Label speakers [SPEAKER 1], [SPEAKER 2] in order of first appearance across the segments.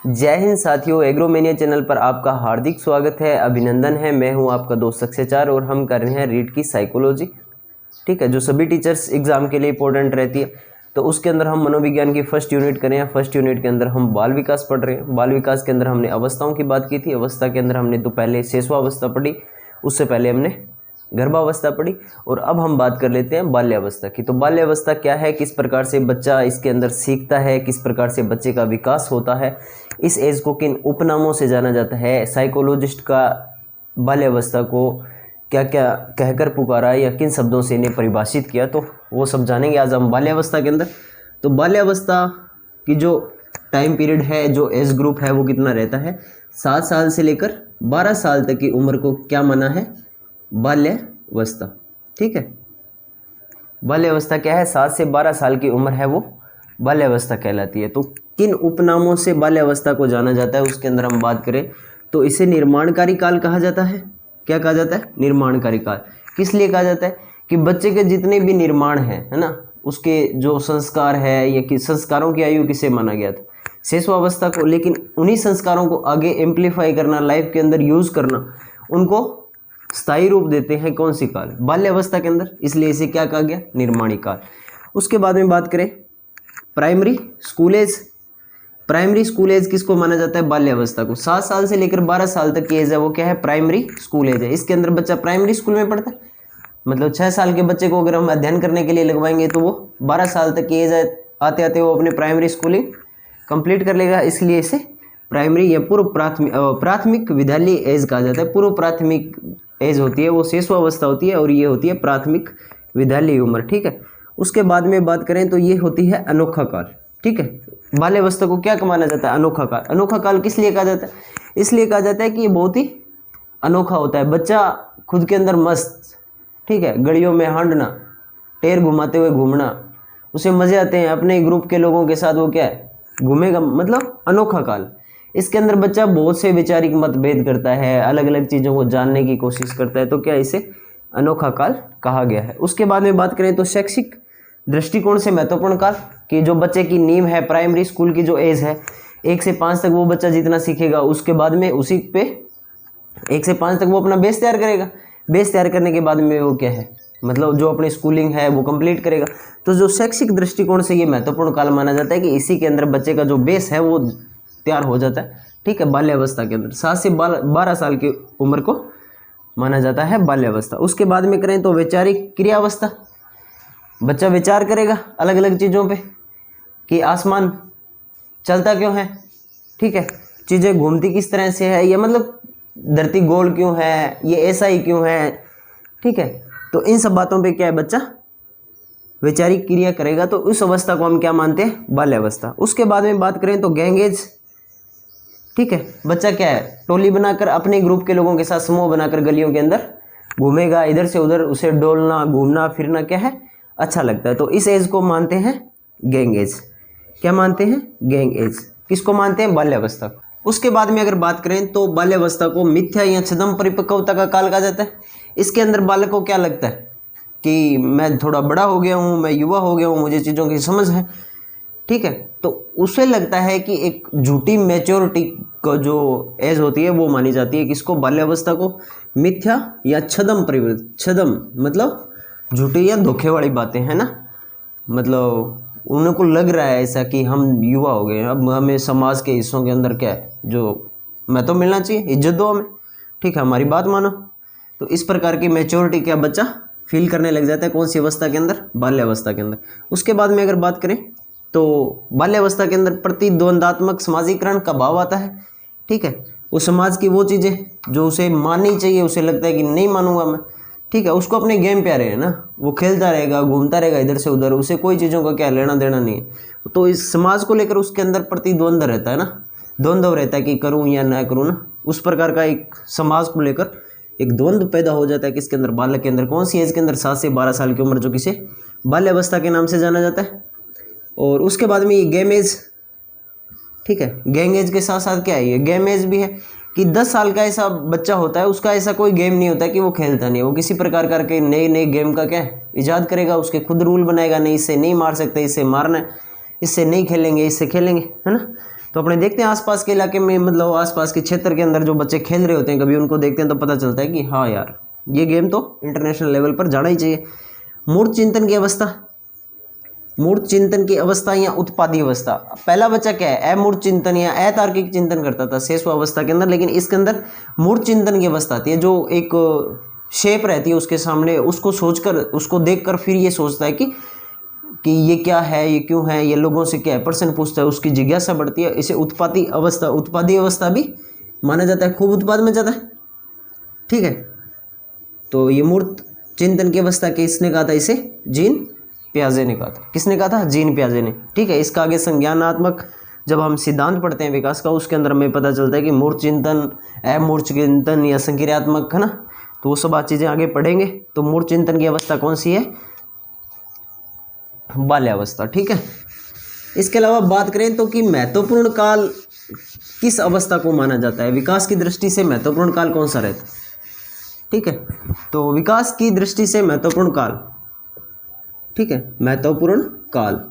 [SPEAKER 1] जय हिंद साथियों, एग्रोमेनिया चैनल पर आपका हार्दिक स्वागत है, अभिनंदन है। मैं हूं आपका दोस्त अक्षयचार और हम कर रहे हैं रीड की साइकोलॉजी। ठीक है, जो सभी टीचर्स एग्जाम के लिए इंपॉर्टेंट रहती है। तो उसके अंदर हम मनोविज्ञान की फर्स्ट यूनिट करें। फर्स्ट यूनिट के अंदर हम बाल विकास पढ़ रहे हैं। बाल विकास के अंदर हमने अवस्थाओं की बात की थी। अवस्था के अंदर हमने तो पहले शिशुअवस्था पढ़ी, उससे पहले हमने गर्भावस्था पढ़ी और अब हम बात कर लेते हैं बाल्यावस्था की। तो बाल्यावस्था क्या है, किस प्रकार से बच्चा इसके अंदर सीखता है, किस प्रकार से बच्चे का विकास होता है, इस एज को किन उपनामों से जाना जाता है, साइकोलॉजिस्ट का बाल्यावस्था को क्या क्या कहकर पुकारा या किन शब्दों से इन्हें परिभाषित किया, तो वो सब जानेंगे आज हम बाल्यावस्था के अंदर। तो बाल्यावस्था की जो टाइम पीरियड है, जो एज ग्रुप है, वो कितना रहता है, 7 साल से लेकर 12 साल तक की उम्र को क्या माना है, बाल्यावस्था। ठीक है, बाल्यावस्था क्या है, 7 से 12 साल की उम्र है वो बाल्यावस्था कहलाती है। तो किन उपनामों से बाल्यावस्था को जाना जाता है उसके अंदर हम बात करें तो इसे निर्माणकारी काल कहा जाता है। क्या कहा जाता है, निर्माणकारी काल। किस लिए कहा जाता है कि बच्चे के जितने भी निर्माण है ना, उसके जो संस्कार है या कि संस्कारों की आयु किसे माना गया था, शिशुअवस्था को। लेकिन उन्हीं संस्कारों को आगे एम्प्लीफाई करना, लाइफ के अंदर यूज करना, उनको स्थायी रूप देते हैं कौन सी काल, बाल्यावस्था के अंदर। इसलिए इसे क्या कहा गया, निर्माणी काल। उसके बाद में बात करें primary school age. Primary school age किसको माना जाता है, बाल्यावस्था को। 7 साल से लेकर 12 साल तक की एज है वो क्या है, प्राइमरी स्कूल एज है। इसके अंदर बच्चा प्राइमरी स्कूल में पढ़ता है। मतलब 6 साल के बच्चे को अगर हम अध्ययन करने के लिए लगवाएंगे तो वो 12 साल तक की एज आते आते वो अपने प्राइमरी स्कूलिंग कंप्लीट कर लेगा। इसलिए इसे प्राइमरी या पूर्व प्राथमिक विद्यालय एज कहा जाता है। पूर्व प्राथमिक एज होती है वो शिशुअवस्था होती है और ये होती है प्राथमिक विद्यालय उम्र। ठीक है, उसके बाद में बात करें तो ये होती है अनोखा काल। ठीक है, बाल्यावस्था को क्या माना जाता है, अनोखा काल। अनोखा काल किस लिए कहा जाता है, इसलिए कहा जाता है कि ये बहुत ही अनोखा होता है। बच्चा खुद के अंदर मस्त, ठीक है, गलियों में हांडना, टेर घुमाते हुए घूमना, उसे मजे आते हैं। अपने ग्रुप के लोगों के साथ वो क्या है, घूमेगा। मतलब अनोखा काल। इसके अंदर बच्चा बहुत से वैचारिक मतभेद करता है, अलग अलग चीज़ों को जानने की कोशिश करता है। तो क्या इसे अनोखा काल कहा गया है। उसके बाद में बात करें तो शैक्षिक दृष्टिकोण से महत्वपूर्ण काल कि जो बच्चे की नींव है, प्राइमरी स्कूल की जो एज है 1 से 5 तक वो बच्चा जितना सीखेगा, उसके बाद में उसी पे 1 से 5 तक वो अपना बेस तैयार करेगा। बेस तैयार करने के बाद में वो क्या है, मतलब जो अपनी स्कूलिंग है वो कंप्लीट करेगा। तो जो शैक्षिक दृष्टिकोण से ये महत्वपूर्ण काल माना जाता है कि इसी के अंदर बच्चे का जो बेस है वो तैयार हो जाता है। ठीक है, बाल्यावस्था के अंदर 7 से 12 साल की उम्र को माना जाता है बाल्यावस्था। उसके बाद में करें तो वैचारिक क्रियावस्था। बच्चा विचार करेगा अलग अलग चीज़ों पे कि आसमान चलता क्यों है, ठीक है, चीज़ें घूमती किस तरह से है, या मतलब धरती गोल क्यों है, ये ऐसा ही क्यों है। ठीक है, तो इन सब बातों पे क्या है, बच्चा वैचारिक क्रिया करेगा। तो उस अवस्था को हम क्या मानते हैं, बाल्यावस्था। उसके बाद में बात करें तो गैंग एज। ठीक है, बच्चा क्या है, टोली बनाकर अपने ग्रुप के लोगों के साथ समूह बनाकर गलियों के अंदर घूमेगा, इधर से उधर उसे डोलना घूमना फिरना क्या है, अच्छा लगता है। तो इस एज को मानते हैं गैंग एज। क्या मानते हैं, गैंग एज। किसको मानते हैं, बाल्यावस्था। उसके बाद में अगर बात करें तो बाल्यावस्था को मिथ्या या छद्म परिपक्वता का काल कहा जाता है। इसके अंदर बालक को क्या लगता है कि मैं थोड़ा बड़ा हो गया हूँ, मैं युवा हो गया हूँ, मुझे चीज़ों की समझ है। ठीक है, तो उसे लगता है कि एक झूठी मैच्योरिटी का जो एज होती है वो मानी जाती है। किसको, बाल्यावस्था को मिथ्या या छद्म मतलब झूठी या धोखे वाली बातें है ना। मतलब उनको लग रहा है ऐसा कि हम युवा हो गए, अब हमें समाज के हिस्सों के अंदर क्या है, जो मैं तो मिलना चाहिए, इज्जत दो हमें, ठीक है, हमारी बात मानो। तो इस प्रकार की मैच्योरिटी क्या बच्चा फील करने लग जाता है, कौन सी अवस्था के अंदर, बाल्यावस्था के अंदर। उसके बाद में अगर बात करें तो बाल्यावस्था के अंदर प्रतिद्वंदात्मक समाजीकरण का भाव आता है। ठीक है, वो समाज की वो चीज़ें जो उसे माननी चाहिए उसे लगता है कि नहीं मानूंगा मैं। ठीक है, उसको अपने गेम प्यारे है ना, वो खेलता रहेगा, घूमता रहेगा इधर से उधर, उसे कोई चीज़ों का क्या लेना देना नहीं है। तो इस समाज को लेकर उसके अंदर प्रतिद्वंद रहता है ना, द्वंद्व रहता है कि करूँ या ना करूँ ना। उस प्रकार का एक समाज को लेकर एक द्वंद्व पैदा हो जाता है किसके अंदर, बालक के अंदर। कौन सी एज के अंदर, 7 से 12 साल की उम्र, जो किसे बाल्यावस्था के नाम से जाना जाता है। और उसके बाद में ये गेम एज। ठीक है, गैंग एज के साथ साथ क्या है, ये गेम एज भी है कि 10 साल का ऐसा बच्चा होता है, उसका ऐसा कोई गेम नहीं होता कि वो खेलता नहीं है। वो किसी प्रकार करके नए नए गेम का क्या है, इजाद करेगा, उसके खुद रूल बनाएगा, नहीं इससे नहीं मार सकते, इससे मारना है, इससे नहीं खेलेंगे, इससे खेलेंगे, है ना। तो अपने देखते हैं आसपास के इलाके में, मतलब आसपास के क्षेत्र के अंदर जो बच्चे खेल रहे होते हैं, कभी उनको देखते हैं तो पता चलता है कि हाँ यार ये गेम तो इंटरनेशनल लेवल पर जाना ही चाहिए। मूर्त चिंतन की अवस्था, मूर्त चिंतन की अवस्था या उत्पादी अवस्था। पहला बच्चा क्या है, अमूर्त चिंतन या अतार्किक चिंतन करता था शेष अवस्था के अंदर, लेकिन इसके अंदर मूर्त चिंतन की अवस्था आती है, जो एक शेप रहती है उसके सामने, उसको सोचकर, उसको देखकर फिर ये सोचता है कि ये क्या है, ये क्यों है, ये लोगों से क्या है, प्रश्न पूछता है, उसकी जिज्ञासा बढ़ती है। इसे उत्पादी अवस्था, उत्पादी अवस्था भी माना जाता है, खूब उत्पाद में जाता है। ठीक है, तो ये मूर्त चिंतन की अवस्था किसने कहा था, इसे जीन पियाजे ने कहा था। किसने कहा था, जीन पियाजे ने। ठीक है, इसका आगे संज्ञानात्मक जब हम सिद्धांत पढ़ते हैं विकास का, उसके अंदर हमें पता चलता है कि मूर्त चिंतन, अमूर्त चिंतन या संक्रियात्मक, है ना, तो वो सब चीज़ें आगे पढ़ेंगे। तो मूर्त चिंतन की अवस्था कौन सी है, बाल्यावस्था। ठीक है, इसके अलावा बात करें तो कि महत्वपूर्ण काल किस अवस्था को माना जाता है, विकास की दृष्टि से महत्वपूर्ण काल कौन सा रहता है। ठीक है, तो विकास की दृष्टि से महत्वपूर्ण काल, ठीक है, महत्वपूर्ण काल,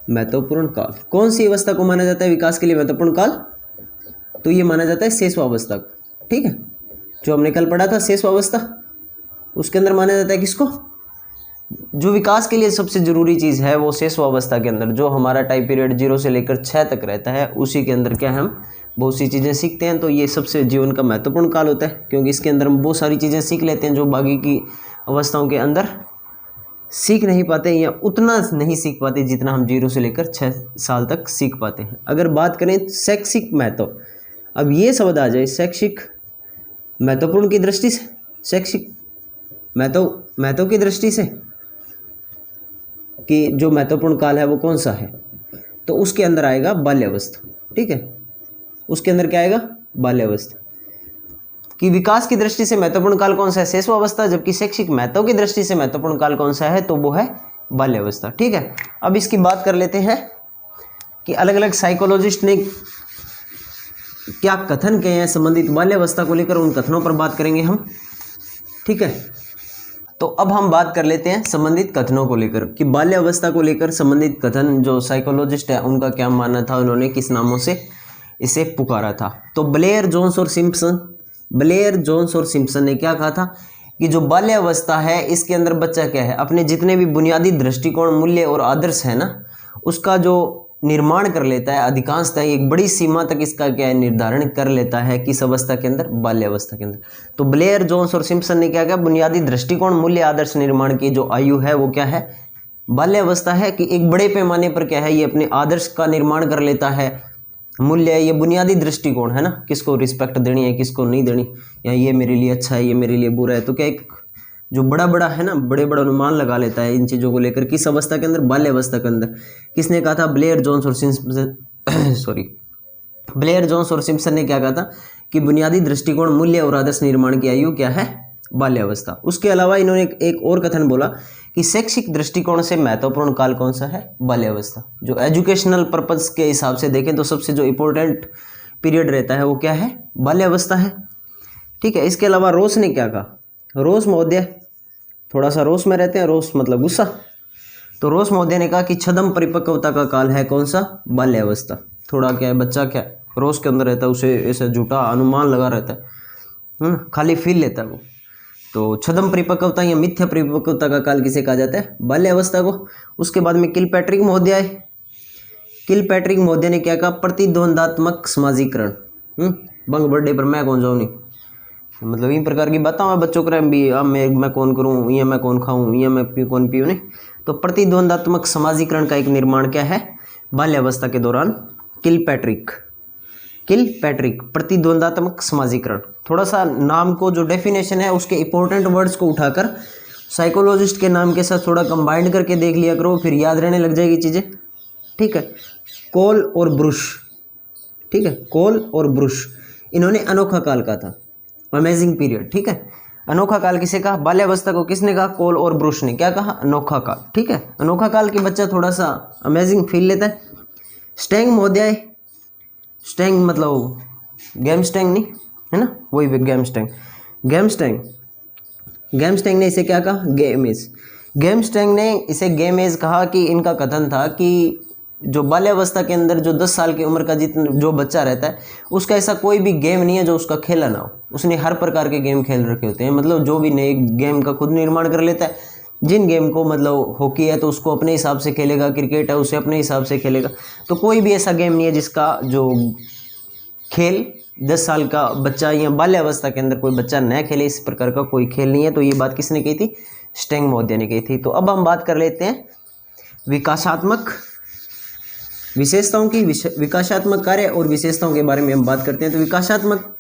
[SPEAKER 1] महत्वपूर्ण काल कौन सी अवस्था को माना जाता है विकास के लिए महत्वपूर्ण काल, तो ये माना जाता है शेषवावस्था। ठीक है, जो हमने कल पढ़ा था शेषवावस्था, उसके अंदर माना जाता है किसको, जो विकास के लिए सबसे जरूरी चीज़ है वो शेषवावस्था के अंदर, जो हमारा टाइम पीरियड 0 से लेकर 6 तक रहता है, उसी के अंदर क्या है, हम बहुत सी चीज़ें सीखते हैं। तो ये सबसे जीवन का महत्वपूर्ण काल होता है, क्योंकि इसके अंदर हम बहुत सारी चीज़ें सीख लेते हैं जो बाकी की अवस्थाओं के अंदर सीख नहीं पाते, या उतना नहीं सीख पाते जितना हम 0 से लेकर 6 साल तक सीख पाते हैं। अगर बात करें शैक्षिक महत्व, अब ये शब्द आ जाए, शैक्षिक महत्वपूर्ण की दृष्टि से, शैक्षिक महत्व की दृष्टि से कि जो महत्वपूर्ण काल है वो कौन सा है, तो उसके अंदर आएगा बाल्यावस्था। ठीक है, उसके अंदर क्या आएगा, बाल्यावस्था। कि विकास की दृष्टि से महत्वपूर्ण काल कौन सा है, शेषवावस्था, जबकि शैक्षिक महत्व की दृष्टि से महत्वपूर्ण काल कौन सा है, तो वो है बाल्यावस्था। ठीक है, अब इसकी बात कर लेते हैं कि अलग अलग साइकोलॉजिस्ट ने क्या कथन किए हैं संबंधित बाल्यावस्था को लेकर, उन कथनों पर बात करेंगे हम। ठीक है, तो अब हम बात कर लेते हैं संबंधित कथनों को लेकर कि बाल्यावस्था को लेकर संबंधित कथन जो साइकोलॉजिस्ट है उनका क्या मानना था, उन्होंने किस नामों से इसे पुकारा था। तो ब्लेयर, जोन्स और सिम्पसन, ब्लेयर, जोन्स और सिम्पसन ने क्या कहा था कि जो बाल्यावस्था है इसके अंदर बच्चा क्या है, अपने जितने भी बुनियादी दृष्टिकोण, मूल्य और आदर्श है ना, उसका जो निर्माण कर लेता है, अधिकांशतः एक बड़ी सीमा तक इसका क्या है, निर्धारण कर लेता है किस अवस्था के अंदर, बाल्यावस्था के अंदर। तो ब्लेयर, जोन्स और सिम्पसन ने क्या किया, बुनियादी दृष्टिकोण, मूल्य, आदर्श निर्माण की जो आयु है वो क्या है, बाल्यावस्था है। कि एक बड़े पैमाने पर क्या है, ये अपने आदर्श का निर्माण कर लेता है, मूल्य, ये बुनियादी दृष्टिकोण है ना, किसको रिस्पेक्ट देनी है, किसको नहीं देनी, या ये मेरे लिए अच्छा है, ये मेरे लिए बुरा है, तो क्या एक जो बड़ा बड़ा है ना, बड़े बड़ा अनुमान लगा लेता है इन चीज़ों को लेकर, किस अवस्था के अंदर, बाल्यावस्था के अंदर। किसने कहा था, ब्लेयर, जोन्स और सिम्पसन सॉरी ब्लेयर, जोन्स और सिम्पसन ने क्या कहा था कि बुनियादी दृष्टिकोण, मूल्य और आदर्श निर्माण की आयु क्या है, बाल्यावस्था। उसके अलावा इन्होंने एक और कथन बोला कि शैक्षिक दृष्टिकोण से महत्वपूर्ण काल कौन सा है, बाल्यावस्था। जो एजुकेशनल पर्पस के हिसाब से देखें तो सबसे जो इम्पोर्टेंट पीरियड रहता है वो क्या है, बाल्यावस्था है। ठीक है, इसके अलावा रोस ने क्या कहा, रोस महोदय, थोड़ा सा रोस में रहते हैं, रोस मतलब गुस्सा, तो रोस महोदय ने कहा कि छद्म परिपक्वता का काल है कौन सा, बाल्यावस्था। थोड़ा क्या है, बच्चा क्या रोस के अंदर रहता है, उसे ऐसा झूठा अनुमान लगा रहता है ना, खाली फील लेता है वो। तो छद्म परिपक्वता या मिथ्या परिपक्वता का काल किसे कहा जाता है, बाल्यावस्था को। उसके बाद में किलपैट्रिक महोदय आए। किलपैट्रिक महोदय ने क्या कहा, प्रतिद्वंदात्मक समाजीकरण। बंग बर्थडे पर मैं कौन जाऊँ नहीं, मतलब इन प्रकार की बातें मैं बच्चों को भी, अब मैं कौन करूँ, या मैं कौन खाऊँ, या मैं कौन पीऊँ, नहीं। तो प्रतिद्वंदात्मक समाजीकरण का एक निर्माण क्या है, बाल्यावस्था के दौरान। किलपैट्रिक प्रतिद्वंदात्मक समाजीकरण। थोड़ा सा नाम को जो डेफिनेशन है उसके इंपॉर्टेंट वर्ड्स को उठाकर साइकोलॉजिस्ट के नाम के साथ थोड़ा कंबाइंड करके देख लिया करो, फिर याद रहने लग जाएगी चीज़ें। ठीक है, कोल और ब्रुश, ठीक है, कोल और ब्रुश, इन्होंने अनोखा काल कहा था, अमेजिंग पीरियड। ठीक है, अनोखा काल किसे कहा, बाल्यावस्था को किसने कहा, कोल और ब्रुश ने क्या कहा, अनोखा काल। ठीक है, अनोखा काल के बच्चा थोड़ा सा अमेजिंग फील लेता है। स्टैंग महोदय, स्टैंग मतलब गेम स्टैंग नहीं है ना, वही गेम स्टैंग, गेम स्टैंग ने इसे क्या कहा, गेम एज। गेम स्टैंग ने इसे गेम एज कहा कि इनका कथन था कि जो बाल्यावस्था के अंदर जो 10 साल की उम्र का जितना जो बच्चा रहता है उसका ऐसा कोई भी गेम नहीं है जो उसका खेला ना हो। उसने हर प्रकार के गेम खेल रखे होते हैं, मतलब जो भी नए गेम का खुद निर्माण कर लेता है। जिन गेम को मतलब हॉकी है तो उसको अपने हिसाब से खेलेगा, क्रिकेट है उसे अपने हिसाब से खेलेगा। तो कोई भी ऐसा गेम नहीं है जिसका जो खेल 10 साल का बच्चा या बाल्यावस्था के अंदर कोई बच्चा न खेले, इस प्रकार का कोई खेल नहीं है। तो ये बात किसने कही थी? स्टेंग महोदय ने कही थी। तो अब हम बात कर लेते हैं विकासात्मक विशेषताओं की। विकासात्मक कार्य और विशेषताओं के बारे में हम बात करते हैं। तो विकासात्मक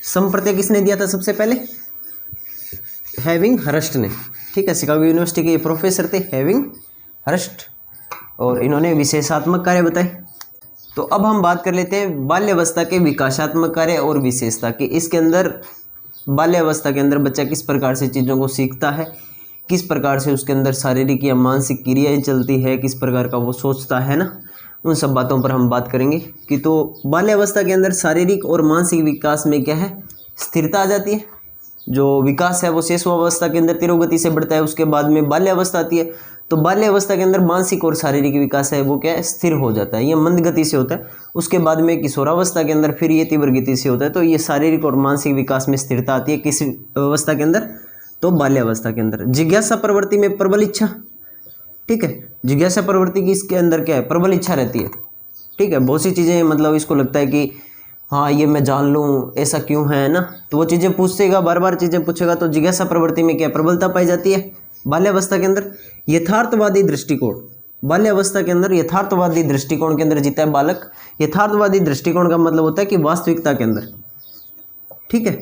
[SPEAKER 1] संप्रत्यय किसने दिया था सबसे पहले? हेविंग हर्स्ट ने। ठीक है, शिकागो यूनिवर्सिटी के प्रोफेसर थे हेविंग हर्स्ट, और इन्होंने विशेषात्मक कार्य बताए। तो अब हम बात कर लेते हैं बाल्यावस्था के विकासात्मक कार्य और विशेषता की। इसके अंदर बाल्यावस्था के अंदर बच्चा किस प्रकार से चीज़ों को सीखता है, किस प्रकार से उसके अंदर शारीरिक या मानसिक क्रियाएं चलती है, किस प्रकार का वो सोचता है ना, उन सब बातों पर हम बात करेंगे। कि तो बाल्यावस्था के अंदर शारीरिक और मानसिक विकास में क्या है? स्थिरता आ जाती है। जो विकास है वो शिशुअवस्था के अंदर तिरोगति से बढ़ता है, उसके बाद में बाल्यावस्था आती है। तो बाल्यावस्था के अंदर मानसिक और शारीरिक विकास है वो क्या है? स्थिर हो जाता है, ये मंद गति से होता है। उसके बाद में किशोरावस्था के अंदर फिर ये तीव्र गति से होता है। तो ये शारीरिक और मानसिक विकास में स्थिरता आती है किस अवस्था के अंदर? तो बाल्यावस्था के अंदर। जिज्ञासा प्रवृत्ति में प्रबल इच्छा। ठीक है, जिज्ञासा प्रवृत्ति की इसके अंदर क्या है? प्रबल इच्छा रहती है। ठीक है, बहुत सी चीज़ें मतलब इसको लगता है कि हाँ ये मैं जान लूँ, ऐसा क्यों है ना, तो वो चीज़ें पूछेगा, बार बार चीज़ें पूछेगा। तो जिज्ञासा प्रवृत्ति में क्या प्रबलता पाई जाती है बाल्यावस्था के अंदर। यथार्थवादी दृष्टिकोण, बाल्यावस्था के अंदर यथार्थवादी दृष्टिकोण के अंदर जीता है बालक। यथार्थवादी दृष्टिकोण का मतलब होता है कि वास्तविकता के अंदर। ठीक है,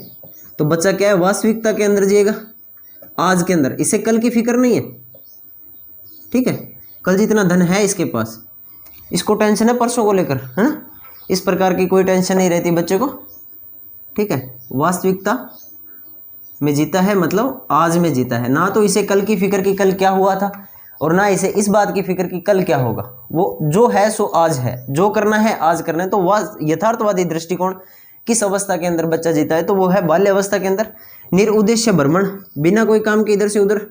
[SPEAKER 1] तो बच्चा क्या है? वास्तविकता के अंदर जिएगा, आज के अंदर। इसे कल की फिक्र नहीं है। ठीक है, कल जितना धन है इसके पास, इसको टेंशन है परसों को लेकर, है ना। इस प्रकार की कोई टेंशन नहीं रहती बच्चे को। ठीक है, वास्तविकता में जीता है, मतलब आज में जीता है। ना तो इसे कल की फिक्र की कल क्या हुआ था, और ना इसे इस बात की फिक्र की कल क्या होगा। वो जो है सो आज है, जो करना है आज करना है। तो यथार्थवादी दृष्टिकोण किस अवस्था के अंदर बच्चा जीता है? तो वो है बाल्यावस्था के अंदर। निरुद्देश्य भ्रमण, बिना कोई काम के इधर से उधर,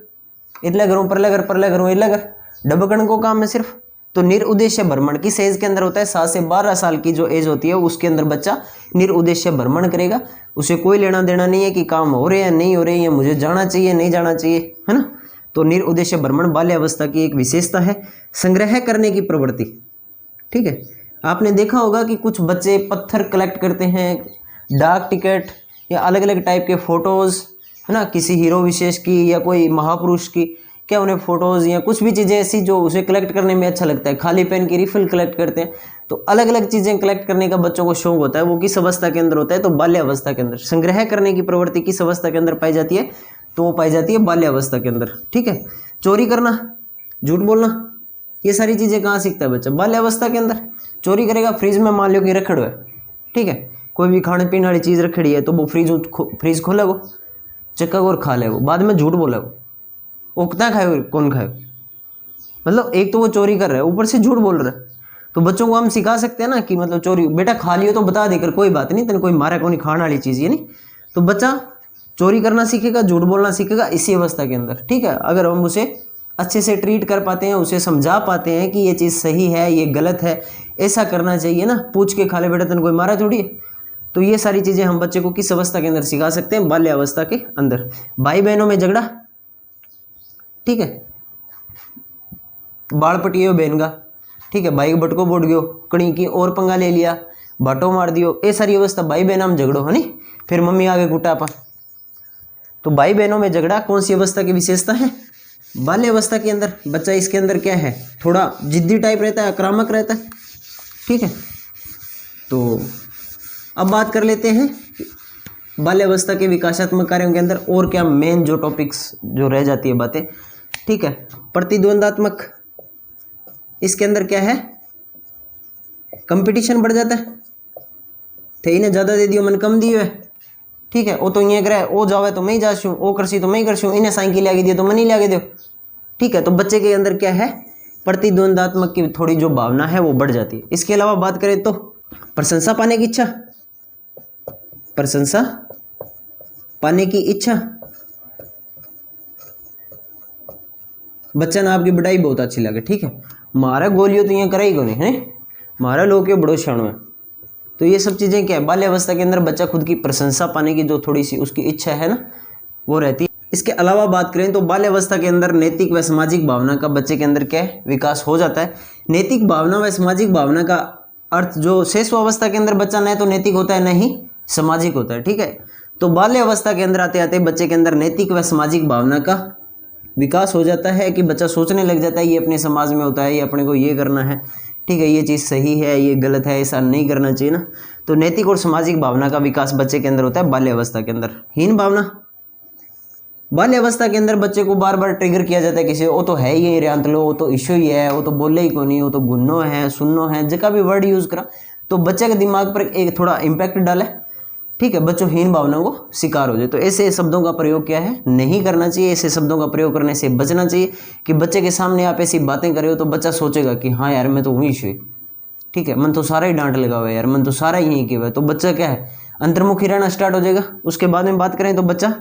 [SPEAKER 1] इधर करूँ परले करूँ इधर डबकण को काम है सिर्फ। तो निरुद्देश्य भ्रमण किस एज के अंदर होता है? 7 से 12 साल की जो एज होती है उसके अंदर बच्चा निरुद्देश्य भ्रमण करेगा। उसे कोई लेना देना नहीं है कि काम हो रहे हैं नहीं हो रहे हैं, मुझे जाना चाहिए नहीं जाना चाहिए, है ना। तो निरुद्देश्य भ्रमण बाल्यावस्था की एक विशेषता है। संग्रह करने की प्रवृत्ति। ठीक है, आपने देखा होगा कि कुछ बच्चे पत्थर कलेक्ट करते हैं, डाक टिकट या अलग अलग टाइप के फोटोज़, है ना, किसी हीरो विशेष की या कोई महापुरुष की, क्या उन्हें फ़ोटोज़ या कुछ भी चीज़ें ऐसी जो उसे कलेक्ट करने में अच्छा लगता है। खाली पेन की रिफिल कलेक्ट करते हैं। तो अलग अलग चीज़ें कलेक्ट करने का बच्चों को शौक होता है। वो किस अवस्था के अंदर होता है? तो बाल्यावस्था के अंदर। संग्रह करने की प्रवृत्ति किस अवस्था के अंदर पाई जाती है? तो वो पाई जाती है बाल्यावस्था के अंदर। ठीक है, चोरी करना, झूठ बोलना, ये सारी चीज़ें कहाँ सीखता है बच्चा? बाल्यावस्था के अंदर। चोरी करेगा, फ्रिज में मान लो कि रखड़ है, ठीक है, कोई भी खाने पीने वाली चीज़ रखड़ी है तो वो फ्रिज खोलेगो, चक्का और खा लेगो, बाद में झूठ बोलेगो। वो कितना खाए, कौन खाए? मतलब एक तो वो चोरी कर रहा है, ऊपर से झूठ बोल रहा है। तो बच्चों को हम सिखा सकते हैं ना कि मतलब चोरी, बेटा खा लियो तो बता देकर, कोई बात नहीं, तेने कोई मारा को नहीं, खाने वाली चीज़ ये नहीं। तो बच्चा चोरी करना सीखेगा, झूठ बोलना सीखेगा इसी अवस्था के अंदर। ठीक है, अगर हम उसे अच्छे से ट्रीट कर पाते हैं, उसे समझा पाते हैं कि ये चीज़ सही है, ये गलत है, ऐसा करना चाहिए ना, पूछ के खा ले बेटा, तेने कोई मारा थोड़ी है। तो ये सारी चीज़ें हम बच्चे को किस अवस्था के अंदर सिखा सकते हैं? बाल्यावस्था के अंदर। भाई बहनों में झगड़ा, ठीक है, बाल पटियो बहन का, ठीक है, भाई बटको बोट गयो, कड़ी की और पंगा ले लिया, बाटो मार दियो, ये सारी अवस्था भाई बहना में झगड़ो है नहीं, फिर मम्मी आगे कुटा पा। तो भाई बहनों में झगड़ा कौन सी अवस्था की विशेषता है? बाल्यावस्था के अंदर। बच्चा इसके अंदर क्या है? थोड़ा जिद्दी टाइप रहता है, आक्रामक रहता है। ठीक है, तो अब बात कर लेते हैं बाल्यावस्था के विकासात्मक कार्यों के अंदर और क्या मेन जो टॉपिक्स जो रह जाती है बातें। ठीक है, प्रतिद्वंदात्मक, इसके अंदर क्या है? कंपटीशन बढ़ जाता है। थे इन्हें ज़्यादा दे दियो, मन कम दियो है, ठीक है, वो तो ये करे, वो जावे तो मैं ही जाशूँ, वो करसी तो मैं ही करशूँ, इन्हें साइकिल आगे दियो तो मैं नहीं लागे दो। ठीक है, तो बच्चे के अंदर क्या है? प्रतिद्वंदात्मक की थोड़ी जो भावना है वो बढ़ जाती है। इसके अलावा बात करें तो प्रशंसा पाने की इच्छा, प्रशंसा पाने की इच्छा, बच्चा ना आपकी बढ़ाई बहुत अच्छी लगे, ठीक है। मारा गोलियों तो यहाँ करा ही को नहीं है, मारा लोग के बड़ो क्षण में। तो ये सब चीज़ें क्या है, बाल्यावस्था के अंदर बच्चा खुद की प्रशंसा पाने की जो थोड़ी सी उसकी इच्छा है ना, वो रहती है। इसके अलावा बात करें तो बाल्यावस्था के अंदर नैतिक व सामाजिक भावना का बच्चे के अंदर क्या है, विकास हो जाता है। नैतिक भावना व सामाजिक भावना का अर्थ जो शेष अवस्था के अंदर बच्चा न तो नैतिक होता है न ही सामाजिक होता है, ठीक है। तो बाल्यावस्था के अंदर आते आते बच्चे के अंदर नैतिक व सामाजिक भावना का विकास हो जाता है कि बच्चा सोचने लग जाता है ये अपने समाज में होता है, ये अपने को ये करना है, ठीक है, ये चीज़ सही है, ये गलत है, ऐसा नहीं करना चाहिए ना। तो नैतिक और सामाजिक भावना का विकास बच्चे के अंदर होता है बाल्यावस्था के अंदर। हीन भावना, बाल्यावस्था के अंदर बच्चे को बार बार ट्रिगर किया जाता है किसी, वो तो है ही रेंत लो, वो तो इशू ही है, वो तो बोले ही को नहीं, वो तो गुन्नो है, सुन्नो है, जगह भी वर्ड यूज़ करा तो बच्चे के दिमाग पर एक थोड़ा इम्पैक्ट डाले, ठीक है, बच्चों हीन भावनाओं को शिकार हो जाए। तो ऐसे शब्दों का प्रयोग क्या है, नहीं करना चाहिए। ऐसे शब्दों का प्रयोग करने से बचना चाहिए कि बच्चे के सामने आप ऐसी बातें कर रहे हो तो बच्चा सोचेगा कि हाँ यार मैं तो हुई ही, ठीक है, मन तो सारा ही डांट लगा हुआ है यार, मन तो सारा ही किया हुआ है। तो बच्चा क्या है, अंतर्मुखी रहना स्टार्ट हो जाएगा। उसके बाद में बात करें तो बच्चा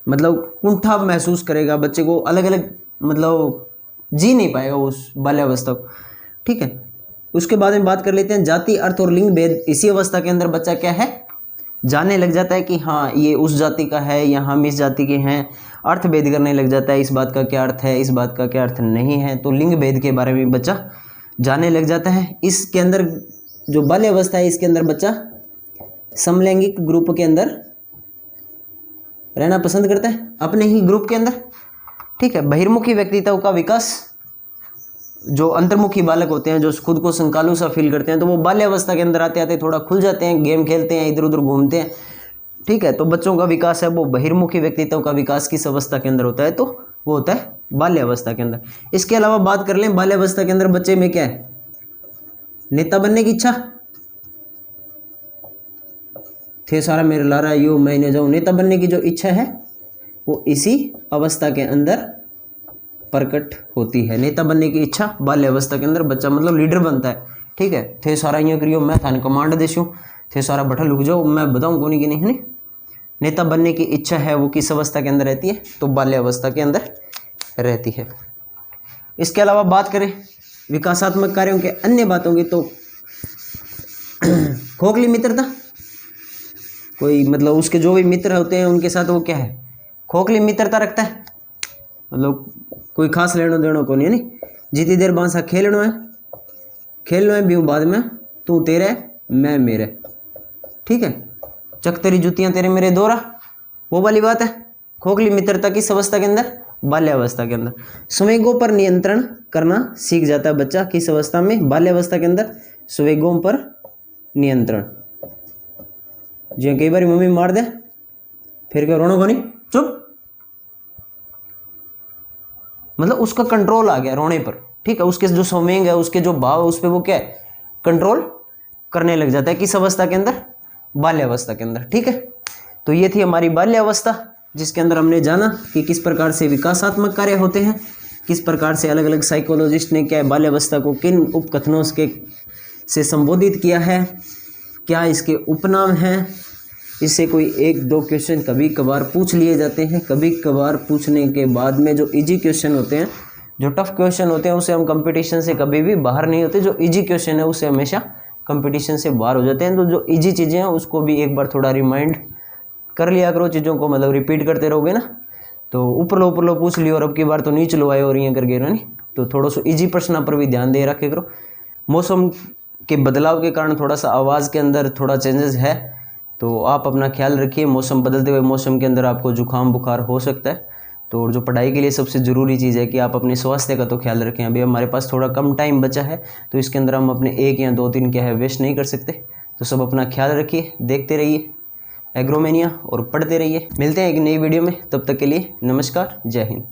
[SPEAKER 1] मतलब कुंठा महसूस करेगा, बच्चे को अलग अलग मतलब जी नहीं पाएगा उस बाल्यावस्था को, ठीक है। उसके बाद में बात कर लेते हैं जाति, अर्थ और लिंग भेद। इसी अवस्था के अंदर बच्चा क्या है, जानने लग जाता है कि हाँ ये उस जाति का है या हम इस जाति के हैं। अर्थ भेद करने लग जाता है, इस बात का क्या अर्थ है, इस बात का क्या अर्थ नहीं है। तो लिंग भेद के बारे में बच्चा जानने लग जाता है। इसके अंदर जो बाल्यावस्था है इसके अंदर बच्चा समलैंगिक ग्रुप के अंदर रहना पसंद करता है, अपने ही ग्रुप के अंदर, ठीक है। बहिर्मुखी व्यक्तित्व का विकास, जो अंतर्मुखी बालक होते हैं जो खुद को संकालू सा फील करते हैं, तो वो बाल्यावस्था के अंदर आते आते थोड़ा खुल जाते हैं, गेम खेलते हैं, इधर उधर घूमते हैं, ठीक है। तो बच्चों का विकास है वो बहिर्मुखी व्यक्तित्व का विकास किस अवस्था के अंदर होता है, तो वो होता है बाल्यावस्था के अंदर। इसके अलावा बात कर लें बाल्यावस्था के अंदर बच्चे में क्या है, नेता बनने की इच्छा, थे सारा मेरे लारा यो मैं जाऊँ, नेता बनने की जो इच्छा है वो इसी अवस्था के अंदर प्रकट होती है। नेता बनने की इच्छा बाल्यावस्था के अंदर बच्चा मतलब लीडर बनता है, ठीक है। थे सारा यूँ करियो, मैं थाने कमांड देशूँ, थे सारा बैठा लुक जाओ, मैं बताऊँ कौन कि नहीं, है नहीं। नेता बनने की इच्छा है वो किस अवस्था के अंदर रहती है, तो बाल्यावस्था के अंदर रहती है। इसके अलावा बात करें विकासात्मक कार्यों के अन्य बातों की, तो खोखली मित्रता, कोई मतलब उसके जो भी मित्र होते हैं उनके साथ वो क्या है, खोखली मित्रता रखता है, मतलब कोई खास लेनो देनो को नहीं, जितनी देर बांसा खेलना है भी बाद में, तू तेरे मैं मेरे, ठीक है, चक तेरी जूतियाँ तेरे मेरे दोरा, वो वाली बात है। खोखली मित्रता किस अवस्था के अंदर, बाल्यावस्था के अंदर। संवेगों पर नियंत्रण करना सीख जाता है बच्चा किस अवस्था में, बाल्यावस्था के अंदर। संवेगों पर नियंत्रण, जो कई बार मम्मी मार दे फिर क्या रोनो को नहीं, चुप, मतलब उसका कंट्रोल आ गया रोने पर, ठीक है। उसके जो संवेग है, उसके जो भाव है, उस पर वो क्या है, कंट्रोल करने लग जाता है किस अवस्था के अंदर, बाल्यावस्था के अंदर, ठीक है। तो ये थी हमारी बाल्यावस्था, जिसके अंदर हमने जाना कि किस प्रकार से विकासात्मक कार्य होते हैं, किस प्रकार से अलग अलग साइकोलॉजिस्ट ने क्या बाल्यावस्था को किन उपकथनों से संबोधित किया है, क्या इसके उपनाम हैं। इससे कोई एक दो क्वेश्चन कभी कभार पूछ लिए जाते हैं, कभी कभार पूछने के बाद में जो इजी क्वेश्चन होते हैं, जो टफ क्वेश्चन होते हैं, उसे हम कंपटीशन से कभी भी बाहर नहीं होते। जो इजी क्वेश्चन है उससे हमेशा कंपटीशन से बाहर हो जाते हैं। तो जो इजी चीज़ें हैं उसको भी एक बार थोड़ा रिमाइंड कर लिया करो, चीज़ों को मतलब रिपीट करते रहोगे ना, तो ऊपर लो पूछ लियो और अब की बार तो नीचे लो आए और ये करके नहीं, तो थोड़ा सा इजी प्रश्न पर भी ध्यान दे रखे करो। मौसम के बदलाव के कारण थोड़ा सा आवाज़ के अंदर थोड़ा चेंजेस है, तो आप अपना ख्याल रखिए। मौसम बदलते हुए मौसम के अंदर आपको जुकाम बुखार हो सकता है, तो जो पढ़ाई के लिए सबसे ज़रूरी चीज़ है कि आप अपने स्वास्थ्य का तो ख्याल रखें। अभी हमारे पास थोड़ा कम टाइम बचा है, तो इसके अंदर हम अपने 1 या 2 दिन क्या है वेस्ट नहीं कर सकते। तो सब अपना ख्याल रखिए, देखते रहिए एग्रोमेनिया और पढ़ते रहिए। मिलते हैं एक नई वीडियो में, तब तक के लिए नमस्कार, जय हिंद।